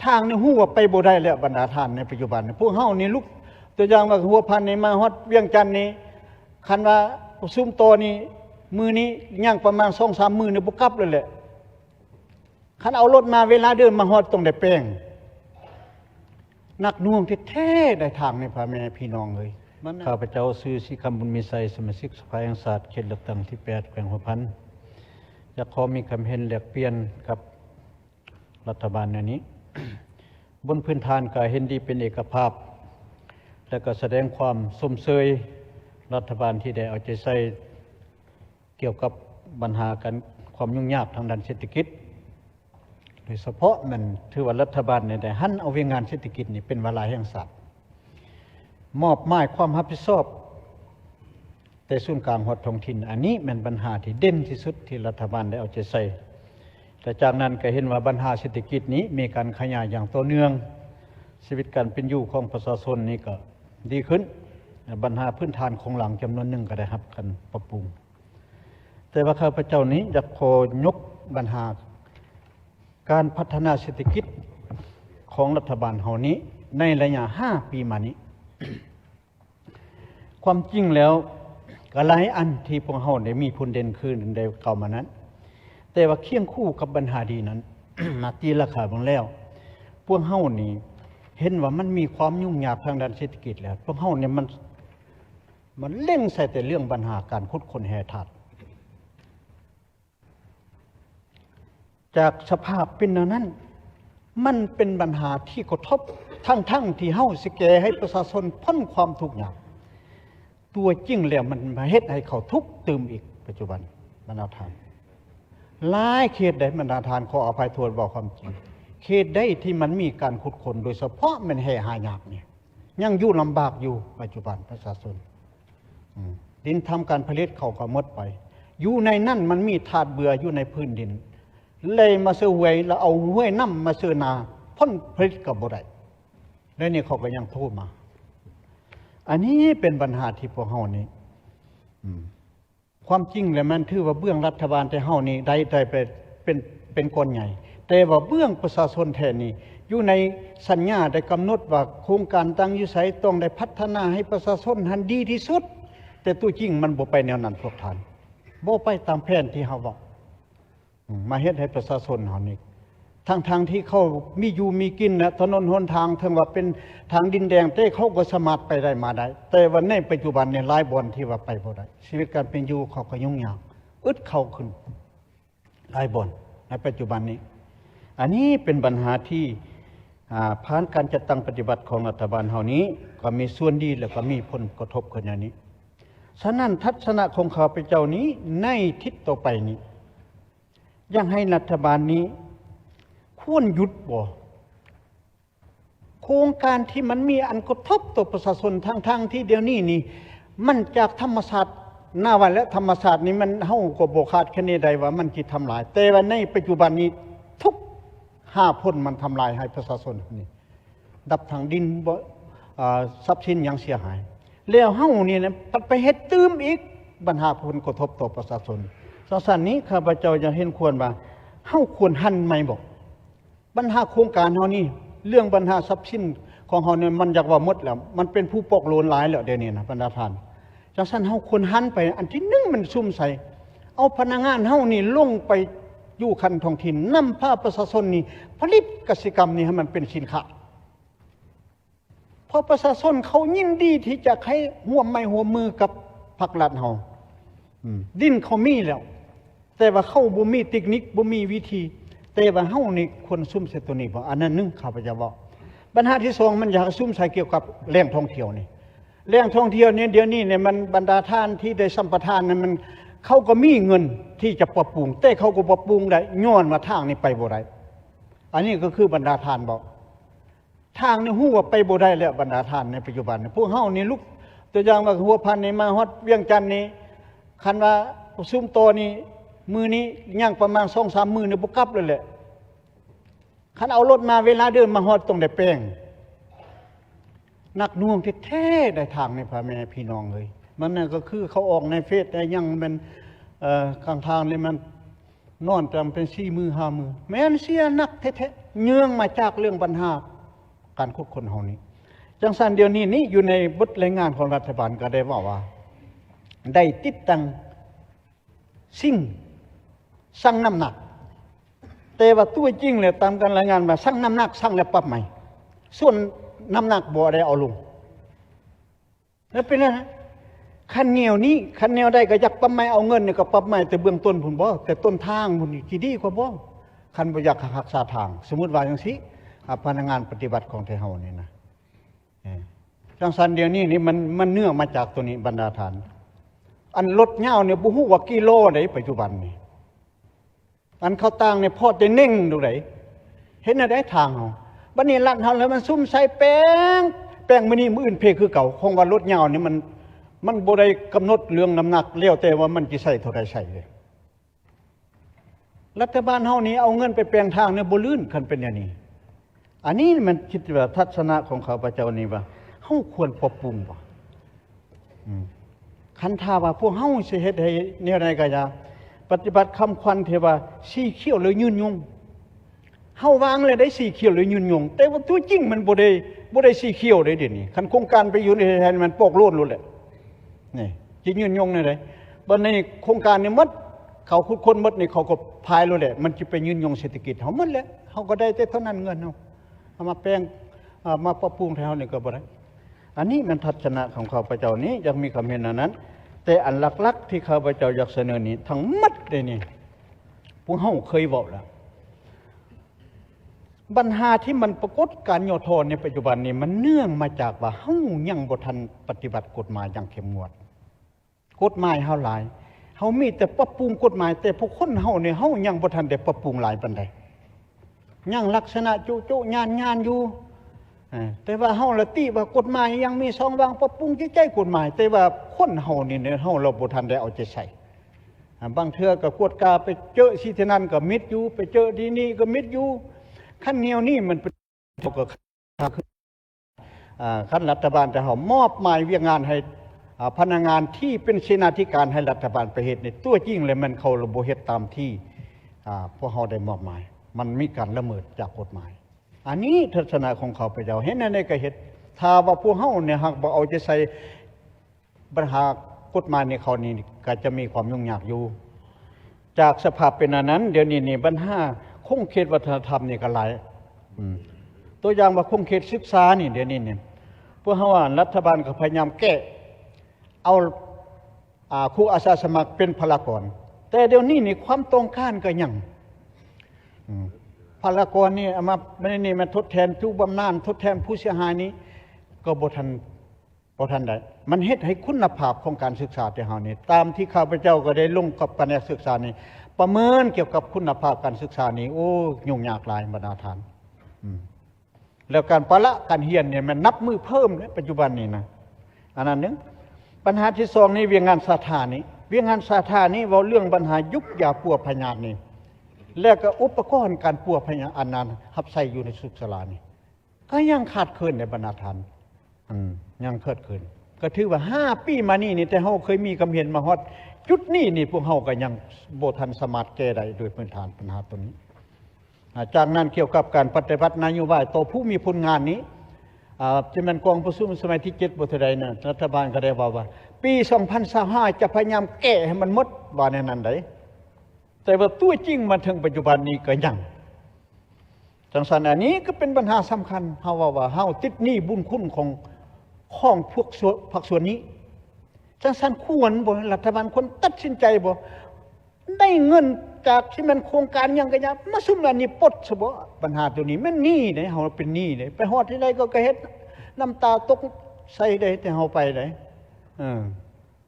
ทางนี่หู้ว่าไปบ่ได้แล้วบรรดาท่านในปัจจุบันพวกเฮานี่ลุกตัวอย่างว่าหัวพันนี่มาฮอดเวียงจันทน์นี่คันว่าซุ่มโตนี่มือนี้ย่างประมาณ 2-3 มื้อนี่บ่กลับเลยแหละคันเอารถมาเวลาเดินมาฮอดต้องได้แป้งนักน่วงแท้ๆได้ทางในพ่อแม่พี่น้องเลยข้าพเจ้าชื่อสิคำบุญมีไสสมาชิกสภาแห่งชาติเขตเลือกตั้งที่8แขวงหัวพันจะขอมีคำเห็นแลกเปลี่ยนกับรัฐบาลนี้ บนพื้นฐานการเห็นดีเป็นเอกภาพและก็แสดงความสมเชยรัฐบาลที่ได้เอาใจใส่เกี่ยวกับปัญหาการความยุ่งยากทางด้านเศรษฐกิจโดยเฉพาะมันถือว่ารัฐบาลได้หันเอาเวียงงานเศรษฐกิจนี่เป็นวาระแห่งชาติมอบหมายความรับผิดชอบแต่ศูนย์กลางหอดท้องถิ่นอันนี้มันปัญหาที่เด่นที่สุดที่รัฐบาลได้เอาใจใส่แต่จากนั้นก็เห็นว่าปัญหาเศรษฐกิจนี้มีการขยายอย่างต่อเนื่องชีวิตการเป็นอยู่ของประชาชนนี่ก็ดีขึ้นปัญหาพื้นฐานของหลังจำนวนหนึ่งก็ได้รับการปรับปรุงแต่ว่าข้าพเจ้านี้อยากขอยกปัญหาการพัฒนาเศรษฐกิจของรัฐบาลเฮานี้ในระยะ5 ปีมานี้ ความจริงแล้วก็หลายอันที่พวกเฮาได้มีผลเด่นขึ้นได้เก่ามานั้นแต่ว่าเคียงคู่กับปัญหาดีนั้น มาตีราคาบางแล้วพวกเฮานี่เห็นว่ามันมีความยุ่งยากทางด้านเศรษฐกิจแล้วพวกเฮาเนี่ยมันเล่งใส่แต่เรื่องปัญหาการขุดค้นแร่ธาตุจากสภาพเป็นนั้นมันเป็นปัญหาที่กระทบทั้งที่เฮาสิแก้ให้ประชาชนพ้นความทุกข์ยากตัวจริงแล้วมันมาเฮ็ดให้เขาทุกข์ตื่มอีกปัจจุบันบรรดาทานหลายเขตใดบรรดาทานขออภัยโทษบอกความจริงเขตใดที่มันมีการขุดค้นโดยเฉพาะมันแห่หายากเนี่ยยังอยู่ลำบากอยู่ปัจจุบันประชาชนดินทำการผลิตเขาก็หมดไปอยู่ในนั่นมันมีธาตุเบื่ออยู่ในพื้นดินเลยมาซื้อหวยแล้วเอาห้วยน้ำมาซื้อนาพ้นผลิตกับบ่ได้แล้วนี่เขาก็ยังโทษมาอันนี้เป็นปัญหาที่พวกเฮานี่ความจริงแล้วมันถือว่าเบื้องรัฐบาลแต่เฮานี่ได้เป็นคนใหญ่แต่ว่าเบื้องประชาชนแท้นี่อยู่ในสัญญาได้กำหนดว่าโครงการตั้งอยู่ไสต้องได้พัฒนาให้ประชาชนทันดีที่สุดแต่ตัวจริงมันบ่ไปแนวนั้นพวกท่านบ่ไปตามแผนที่เฮาบอกมาเฮ็ดให้ประชาชนเฮานี่ทางที่เขามีอยู่มีกินนะถนนหนทางถึงว่าเป็นทางดินแดงแต่เขาก็สามารถไปได้มาได้แต่วันในปัจจุบันเนี่ยหลายบ่อนที่ว่าไปบ่ได้ชีวิตการเป็นอยู่เขาก็ยุ่งยากอึดเข้าขึ้นหลายบ่อนในปัจจุบันนี้อันนี้เป็นปัญหาที่ผ่านการจัดตั้งปฏิบัติของรัฐบาลเฮานี้ก็มีส่วนดีแล้วก็มีผลกระทบขึ้นอย่างนี้ฉะนั้นทัศนะของข้าพเจ้านี้ในทิศต่อไปนี้ยังให้รัฐบาลนี้ควรหยุดบ่โครงการที่มันมีอันกระทบต่อประชาชนทางที่เดี๋ยวนี้นี่มันจากธรรมศาสตร์หน้าวันและธรรมศาสตร์นี่มันเฮาก็บ่คาดคะเนใดว่ามันสิทำลายแต่ว่าในปัจจุบันนี้ทุก5พ้นมันทำลายให้ประชาชนนี่ดับทางดินบ่ทรัพย์สินอย่างเสียหายแล้วเฮานี่นะไปเฮ็ดตื้มอีกปัญหาผลกระทบต่อประชาชนสั่นนี้ข้าพเจ้าจะเห็นควรว่าเฮาควรหันใหม่บ่ปัญหาโครงการเฮานี่เรื่องปัญหาทรัพย์สินของเฮาเนี่ยมันอยากว่าหมดแล้วมันเป็นผู้ปกโลนหลายแล้วเดี๋ยวนี้นะบรรดาท่านจังซั่นเฮาควรหันไปอันที่1มันซุ่มใส่เอาพนักงานเฮานี่ลงไปอยู่คันท้องถิ่นนำพาประชาชนนี่ผลิตกสิกรรมนี่ให้มันเป็นสินค้าเพราะประชาชนเขายินดีที่จะให้ร่วมไม้ร่วมมือกับภาครัฐเฮาดินเขามีแล้วแต่ว่าเขาบ่มีเทคนิคบ่มีวิธีแต่ว่าเฮานี่ควรซุ่มใส่ตัวนี้บ่อันนั้นนึงข้าพเจ้าบอกปัญหาที่2มันอยากซุ่มใส่เกี่ยวกับแหล่งท่องเที่ยวนี่แหล่งท่องเที่ยวเนี่ยเดี๋ยวนี้เนี่ยมันบรรดาท่านที่ได้สัมปทานนั้นมันเขาก็มีเงินที่จะปรับปรุงแต่เขาก็ปรับปรุงได้ย้อนว่าทางนี้ไปบ่ได้อันนี้ก็คือบรรดาท่านบอกทางนี่ฮู้ว่าไปบ่ได้แล้วบรรดาท่านในปัจจุบันพวกเฮานี่ลุกตัวอย่างว่าหัวพันนี่มาฮอดเวียงจันทน์นี่คันว่าซุ่มโตนี่มือนี้ย่างประมาณ 2-3 มื้อนี่บ่กลับเลยแหละคันเอารถมาเวลาเดินมาฮอดต้องได้แป้งนักน่วงแท้ๆได้ทางในพ่อแม่พี่น้องเลยมันนั่นก็คือเขาออกในเฟซแต่ยังมันข้างทางเลยมันนอนจำเป็น4 มื้อ 5 มื้อแม่นเสียนักแท้ๆ เนื่องมาจากเรื่องปัญหาการคุดคนเฮานี้จังสันเดียวนี้นี่อยู่ในบทรายงานของรัฐบาลก็ได้ว่าได้ติดตั้งสิ่งสั่งน้ำหนักแต่ว่าตัวจริงเลยตามการรายงานมาสั่งน้ำหนักสั่งแล้วปรับใหม่ส่วนน้ำหนักบ่ได้เอาลงแล้วเป็นไงคันเหนียวนี้คันเหนียวได้ก็อยากปรับใหม่เอาเงินเนี่ยก็ปรับใหม่แต่เบื้องต้นพุ่นบ่แต่ต้นทางพุ่นที่ดีกว่าบ่คันบ่อยากรักษาทางสมมุติว่าจังซี่พนักงานปฏิบัติของไทยเฮานี่นะจังสันเดียวนี้นี่มันเนื่องมาจากตัวนี้บรรดาฐานอันรถเหย้าเนี่ยบ่ฮู้ว่ากิโลใดปัจจุบันนี่อันเขาตั้งเนี่ยพอจะเน่งดูไดเห็นได้ทางเฮาบัดนี้ลัดเฮาแล้วมันซุ่มใส่แป้งมื้อนี้มื้ออื่นเพคือเก่าคงว่ารถเหย้านี่มันบ่ได้กำหนดเรื่องน้ำหนักแล้วแต่ว่ามันสิใส่เท่าใดใส่เลยรัฐบาลเฮานี่เอาเงินไปแปลงทางเนี่ยบ่ลื่นคันเป็นอย่างนี้อันนี้มันคิดว่าทัศนะของข้าพเจ้านี่ว่าเฮาควรปรับปรุงบ่คันถ้าว่าพวกเฮาสิเฮ็ดให้แนวใดก็อย่าปฏิบัติคำขวัญที่ว่าสีเขียวหรือยืนยงเฮาวางเลยได้สีเขียวหรือยืนยงแต่ว่าตัวจริงมันบ่ได้สีเขียวได้เดี๋ยวนี้คันโครงการไปอยู่ในแทนมันโปกโลดรู้แหละนี่สิยืนยงนี่ได้บัดนี้โครงการนี่หมดเขาคุดคนหมดนี่เขาก็พายรู้แหละมันสิไปยืนยงเศรษฐกิจเฮาหมดแหละเฮาก็ได้แต่เท่านั้นเงินเฮาเอามาแปลงมาปรับปรุงให้เฮานี่ก็บ่ได้อันนี้มันทัศนะของข้าพเจ้านี้ยังมีคำเห็นอันนั้นแต่อันหลักๆที่ข้าพเจ้าอยากเสนอนี้ทั้งหมดเลยนี่พวกเฮาเคยบอกแล้วปัญหาที่มันปรากฏการย่อท้อในปัจจุบันนี้มันเนื่องมาจากว่าเฮายังบ่ทันปฏิบัติกฎหมายอย่างเข้มงวดกฎหมายเฮาหลายเฮามีแต่ปรับปรุงกฎหมายแต่พวกคนเฮาเนี่ยเฮายังบ่ทันได้ปรับปรุงหลายปานใดยังลักษณะจุๆญานๆอยู่แต่ว่าเฮาละติว่ากฎหมายยังมีช่องว่างปรับปรุงใจกฎหมายแต่ว่าคนเฮานี่เนี่ยเฮาเราบ่ทันได้เอาใจใส่บางเทื่อก็กวดกาไปเจอที่ที่นั่นก็มิดอยู่ไปเจอที่นี่ก็มิดอยู่ขั้นแนวนี้มันเป็นก็ขั้นรัฐบาลจะเฮามอบหมายเวียงงานให้พนักงานที่เป็นเสนาธิการให้รัฐบาลไปเฮ็ดในตัวจริงเลยมันเขาระบบเฮ็ดตามที่พวกเฮาได้มอบหมายมันมีการละเมิดจากกฎหมายอันนี้ทัศนะของเขาไปเจ้าเห็นในก็เฮ็ดถ้าว่าพวกเฮาเนี่ยหากบ่เอาใจใส่ปัญหากฎหมายในเขานี่ก็จะมีความยุ่งยากอยู่จากสภาพเป็นอันนั้นเดี๋ยวนี้นี่ปัญหาคงเขตวัฒนธรรมนี่ก็หลายตัวอย่างว่าคงเขตศึกษานี่เดี๋ยวนี้เนี่ยพวกเฮาว่ารัฐบาลก็พยายามแก้เอาครูอาสาสมัครเป็นพลากรแต่เดี๋ยวนี้นี่ความต้องการก็ยังพลากรนี่เอามานี่มันทดแทนผู้บำนาญทดแทนผู้เสียหายนี้ก็บ่ทันได้มันเฮ็ดให้คุณภาพของการศึกษาที่เฮานี่ตามที่ข้าพเจ้าก็ได้ลงกับแผนกศึกษานี่ประเมินเกี่ยวกับคุณภาพการศึกษานี่โอ้ยุ่งยากหลายบรรดาท่านแล้วการปะละการเรียนเนี่ยมันนับมือเพิ่มในปัจจุบันนี้นะอันนั้นนึงปัญหาที่2นี่เวียงงานสาธารณะนี่เวียงงานสาธารณะนี่เว้าเรื่องปัญหายุบยาปัวพยาธินี่แล้วก็อุปกรณ์การปัวพยาธิอันนั้นรับใช้อยู่ในสุขศาลานี่ก็ยังขาดเคินในบรรดาท่านยังขาดเคินก็ถือว่า5ปีมานี่แต่เฮาเคยมีความเห็นมาฮอดจุดนี้นี่พวกเฮาก็ยังบ่ทันสามารถแก้ได้โดยพื้นฐานปัญหาตัวนี้จากนั้นเกี่ยวกับการปฏิบัตินโยบายต่อผู้มีผลงานนี้ที่มันกองประชุมสมัยที่7บ่เท่าใดนะรัฐบาลก็ได้ว่าปี2025จะพยายามแก้ให้มันหมดว่าแนวนั้นได้แต่ว่าตัวจริงมาถึงปัจจุบันนี้ก็ยังจังซั่นอันนี้ก็เป็นปัญหาสำคัญเฮาว่าเฮาติดหนี้บุญคุณของพวกภาคส่วนนี้จังซั่นควรบ่รัฐบาลควรตัดสินใจบ่ได้เงินจากที่มันโครงการยังก็ยังมาซุมอันนี้ปลดซะบ่ปัญหาตัวนี้มันหนี้เด้เฮาเป็นหนี้เด้ไปฮอดที่ใดก็เฮ็ดน้ำตาตกใส่ได้แต่เฮาไปได้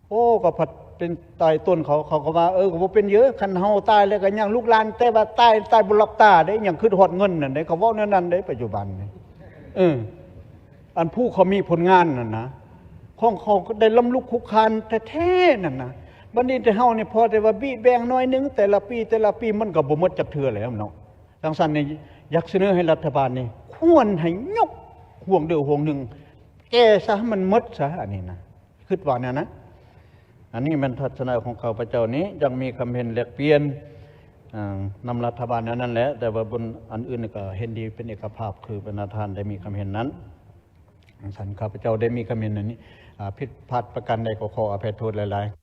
โอ้ก็พัดเป็นตายต้นเขาก็ว่าก็บ่เป็นเยอะคันเฮาตายแล้วก็ยังลูกหลานแต่ว่าตายบ่รับตาได้ยังคิดฮอดเงินนั่นได้เขาเว้าแนวนั้นได้ปัจจุบันนี่อันผู้เขามีผลงานนั่นนะของเขาก็ได้ล้มลุกคุกคานแท้ๆนั่นนะบัดนี้แต่เฮานี่พอแต่ว่าบี้แบ่งน้อยนึงแต่ละปีมันก็บ่หมดจักเทื่อแล้วเนาะดังนั้นนี่อยากเสนอให้รัฐบาลนี่ควรให้ยกห่วงเดียวห่วงหนึ่งแก้ซะให้มันหมดซะอันนี้นะคิดว่าเนี่ยนะอันนี้มันทัศนะของข้าพเจ้านี้ยังมีคำเห็นแลกเปลี่ยน นำรัฐบาลนั้นแหละแต่ว่าบนอันอื่นก็เห็นดีเป็นเอกภาพคือประธานได้มีความเห็นนั้นสันข้าพเจ้าได้มีความเห็นนั้นนี้ผิดพลาดประการใดก็ขออภัยโทษหลายๆ